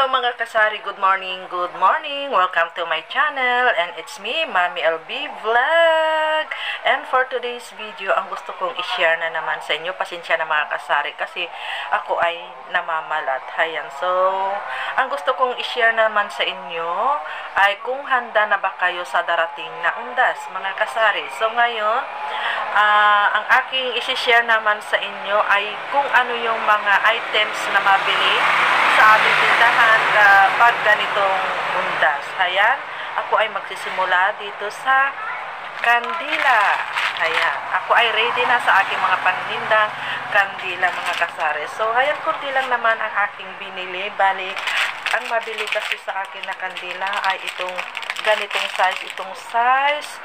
Hello mga kasari, good morning, good morning. Welcome to my channel and it's me, Mami LB Vlog. And for today's video, ang gusto kong i-share na naman sa inyo, pasensya na mga kasari kasi ako ay namamalat. Ayan, so ang gusto kong i-share naman sa inyo ay kung handa na ba kayo sa darating na undas mga kasari. So ngayon, ang aking isi-share naman sa inyo ay kung ano yung mga items na mabili sa aming tindahan pag ganitong undas. Ayan, ako ay magsisimula dito sa kandila. Ayan, ako ay ready na sa aking mga panindang kandila mga kasari. So, ayan, kunti lang naman ang aking binili. Bali, ang mabili kasi sa akin na kandila ay itong ganitong size. Itong size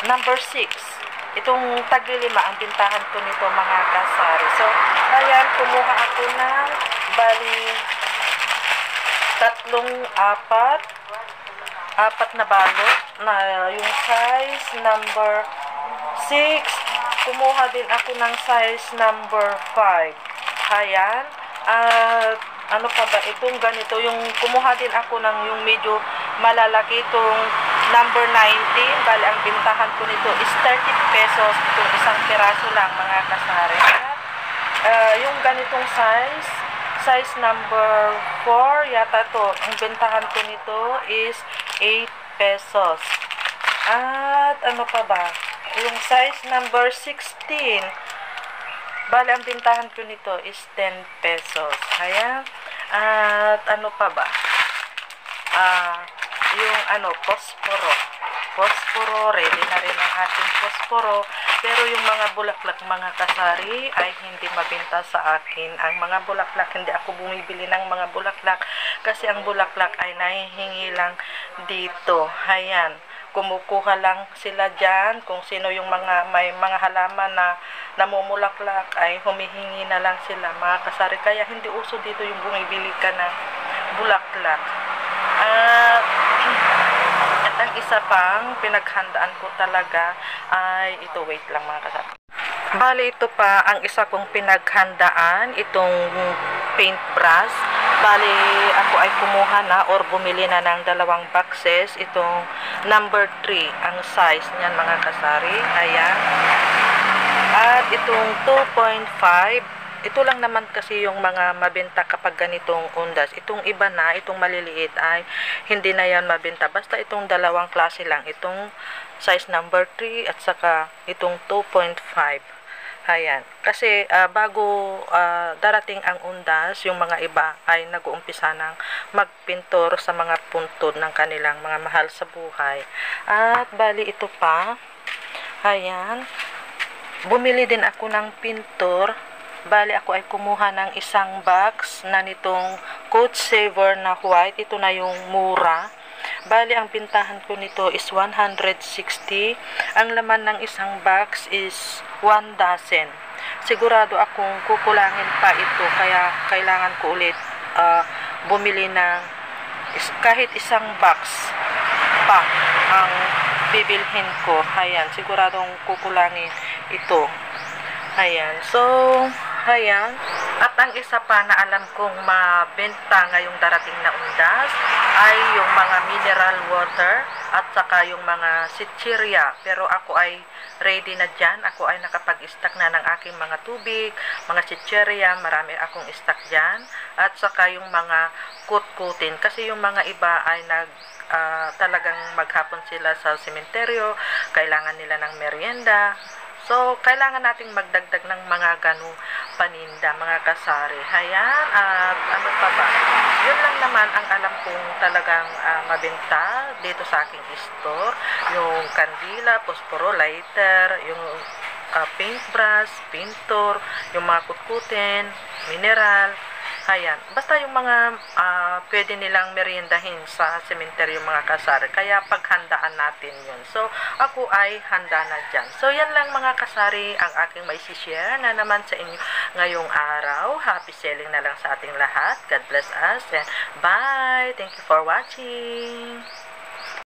number 6. Itong tag-5 ang bintahan ko nito mga kasari. So, ayan, kumuha ako ng bali 4 na balot na yung size number 6. Kumuha din ako ng size number 5. Ayan. At ano pa ba? Itong ganito. Yung kumuha din ako ng yung medyo malalaki. Itong number 19. Bali, ang bintahan ko nito is 30 pesos. Itong isang piraso lang mga kasari. Yung ganitong size number 4 yata to. Ang bentahan ko nito is 8 pesos. At ano pa ba? Yung size number 16. Bali, ang bentahan ko nito is 10 pesos. Ayan. At ano pa ba? Yung posporo. Posporo, ready na rin ang ating posporo. Pero yung mga bulaklak mga kasari ay hindi mabenta sa akin. Ang mga bulaklak, hindi ako bumibili ng mga bulaklak kasi ang bulaklak ay nahihingi lang dito. Ayan, kumukuha lang sila dyan. Kung sino yung may mga halaman na namumulaklak ay humihingi na lang sila mga kasari. Kaya hindi uso dito yung bumibili ka ng bulaklak. At ang isa pang pinaghandaan ko talaga ay ito, wait lang mga kasari. Bali, ito pa ang isa kong pinaghandaan, itong paintbrush. Bali, ako ay kumuha na or bumili na ng 2 boxes. Itong number 3 ang size niyan mga kasari. Ayan. At itong 2.5. Ito lang naman kasi yung mga mabenta kapag ganitong undas. Itong iba na, itong maliliit ay hindi na yan mabenta. Basta itong 2 klase lang. Itong size number 3 at saka itong 2.5. Ayan. Kasi bago darating ang undas, yung mga iba ay nag-uumpisa ng magpintor sa mga puntod ng kanilang mga mahal sa buhay. At bali ito pa. Ayan. Bumili din ako ng pintor. Bali, ako ay kumuha ng isang box na nitong Coat Saver na white. Ito na yung mura. Bali, ang bintahan ko nito is 160. Ang laman ng isang box is 1 dozen. Sigurado akong kukulangin pa ito. Kaya kailangan ko ulit bumili ng kahit isang box pa ang bibilhin ko. Ayan, siguradong kukulangin ito. Ayan, so ayan. At ang isa pa na alam kong mabenta ngayong darating na undas ay yung mga mineral water at saka yung mga chichirya. Pero ako ay ready na dyan. Ako ay nakapag-stock na ng aking mga tubig, mga chichirya. Marami akong stock dyan. At saka yung mga kutkutin. Kasi yung mga iba ay talagang maghapon sila sa sementeryo. Kailangan nila ng merienda. So, kailangan nating magdagdag ng mga ganong paninda, mga kasari. Ayan, at ano pa ba? Yun lang naman ang alam kong talagang mabenta dito sa aking store. Yung kandila, posporo, lighter, yung paintbrush, pintor, yung mga kutkutin, mineral. Ayan, basta yung mga pwede nilang meriendahin sa sementeryo mga kasari. Kaya paghandaan natin yun. So, ako ay handa na dyan. So, yan lang mga kasari ang aking may share na naman sa inyo ngayong araw. Happy selling na lang sa ating lahat. God bless us and bye! Thank you for watching!